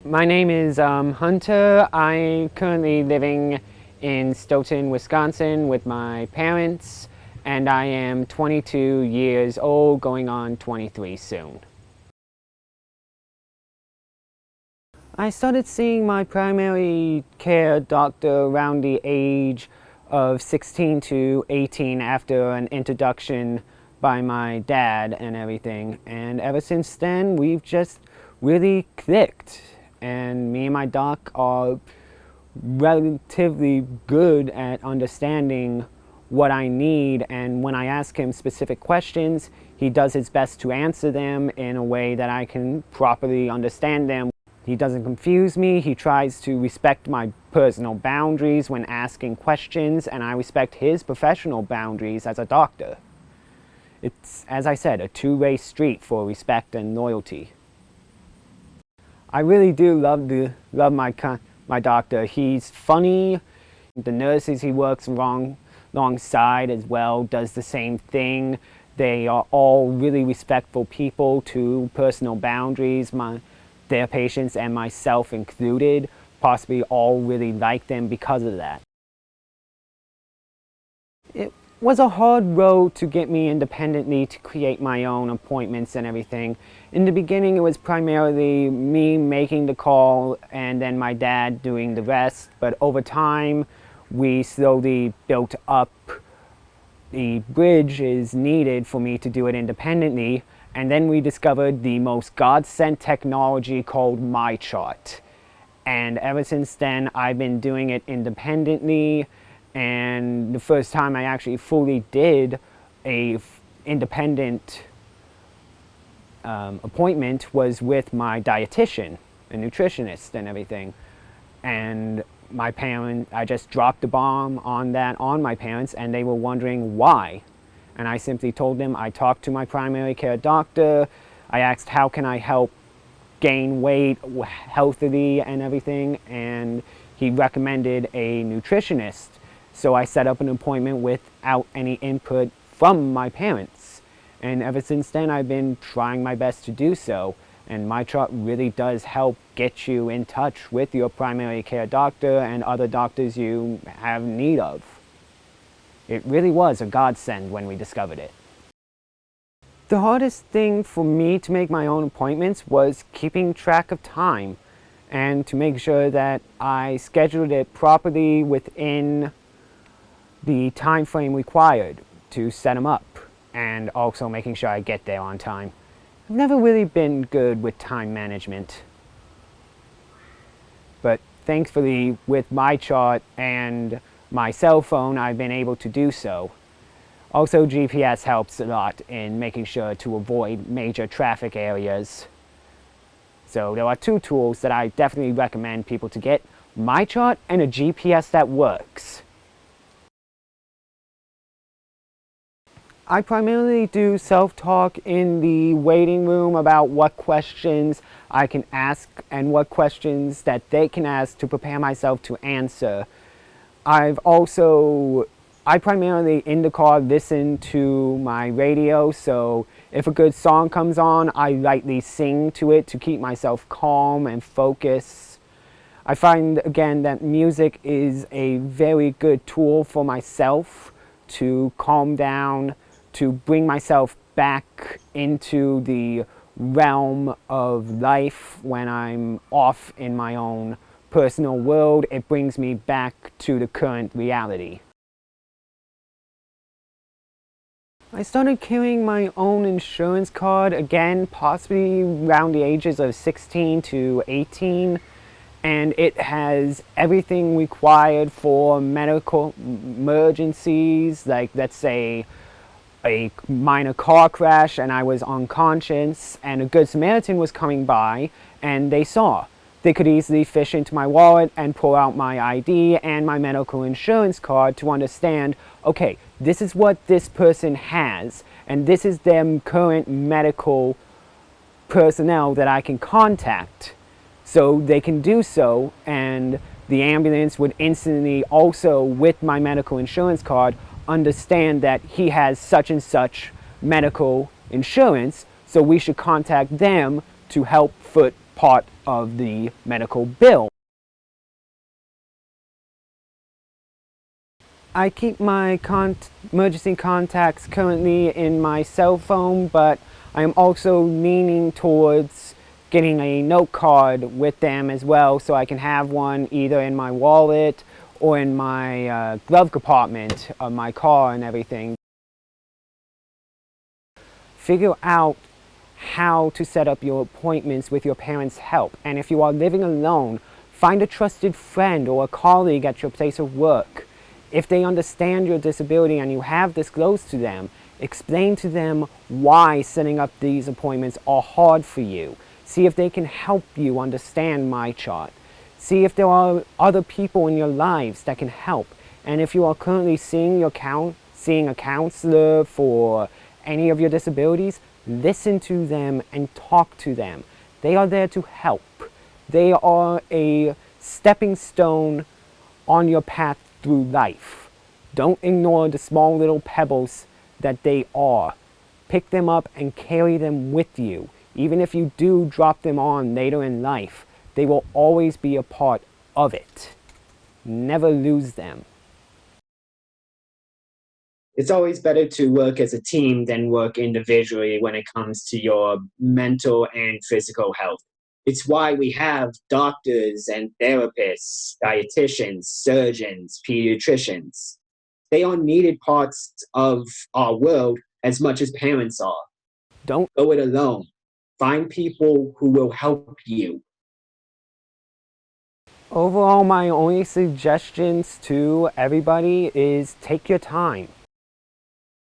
My name is Hunter. I'm currently living in Stoughton, Wisconsin with my parents, and I am 22 years old, going on 23 soon. I started seeing my primary care doctor around the age of 16 to 18 after an introduction by my dad and everything, and ever since then we've just really clicked. And me and my doc are relatively good at understanding what I need, and when I ask him specific questions, he does his best to answer them in a way that I can properly understand them. He doesn't confuse me. He tries to respect my personal boundaries when asking questions, and I respect his professional boundaries as a doctor. It's, as I said, a two-way street for respect and loyalty. I really do love my doctor. He's funny. The nurses he works alongside as well does the same thing. They are all really respectful people to personal boundaries, their patients and myself included. Possibly all really like them because of that. It was a hard road to get me independently to create my own appointments and everything. In the beginning, it was primarily me making the call and then my dad doing the rest, but over time we slowly built up the bridge is needed for me to do it independently, and then we discovered the most God-sent technology called MyChart. And ever since then I've been doing it independently. And the first time I actually fully did a independent appointment was with my dietitian, a nutritionist and everything. And my parents, I just dropped the bomb on that on my parents, and they were wondering why. And I simply told them I talked to my primary care doctor. I asked how can I help gain weight healthily and everything, and he recommended a nutritionist. So I set up an appointment without any input from my parents. And ever since then, I've been trying my best to do so. And MyChart really does help get you in touch with your primary care doctor and other doctors you have need of. It really was a godsend when we discovered it. The hardest thing for me to make my own appointments was keeping track of time and to make sure that I scheduled it properly within the time frame required to set them up, and also making sure I get there on time. I've never really been good with time management, but thankfully with MyChart and my cell phone I've been able to do so. Also, GPS helps a lot in making sure to avoid major traffic areas. So there are two tools that I definitely recommend people to get: MyChart and a GPS that works. I primarily do self-talk in the waiting room about what questions I can ask and what questions that they can ask to prepare myself to answer. I primarily in the car listen to my radio, so if a good song comes on, I lightly sing to it to keep myself calm and focused. I find again that music is a very good tool for myself to calm down, to bring myself back into the realm of life when I'm off in my own personal world. It brings me back to the current reality. I started carrying my own insurance card again, possibly around the ages of 16 to 18. And it has everything required for medical emergencies, like let's say a minor car crash and I was unconscious and a Good Samaritan was coming by and they saw. They could easily fish into my wallet and pull out my ID and my medical insurance card to understand, okay, this is what this person has and this is their current medical personnel that I can contact. So they can do so, and the ambulance would instantly also, with my medical insurance card, understand that he has such and such medical insurance, so we should contact them to help foot part of the medical bill. I keep my emergency contacts currently in my cell phone, but I am also leaning towards getting a note card with them as well, so I can have one either in my wallet or in my glove compartment of my car and everything. Figure out how to set up your appointments with your parents' help. And if you are living alone, find a trusted friend or a colleague at your place of work. If they understand your disability and you have disclosed to them, explain to them why setting up these appointments are hard for you. See if they can help you understand my chart. See if there are other people in your lives that can help. And if you are currently seeing a counselor for any of your disabilities, listen to them and talk to them. They are there to help. They are a stepping stone on your path through life. Don't ignore the small little pebbles that they are. Pick them up and carry them with you. Even if you do drop them on later in life, they will always be a part of it. Never lose them. It's always better to work as a team than work individually when it comes to your mental and physical health. It's why we have doctors and therapists, dietitians, surgeons, pediatricians. They are needed parts of our world as much as parents are. Don't go it alone. Find people who will help you. Overall, my only suggestions to everybody is take your time.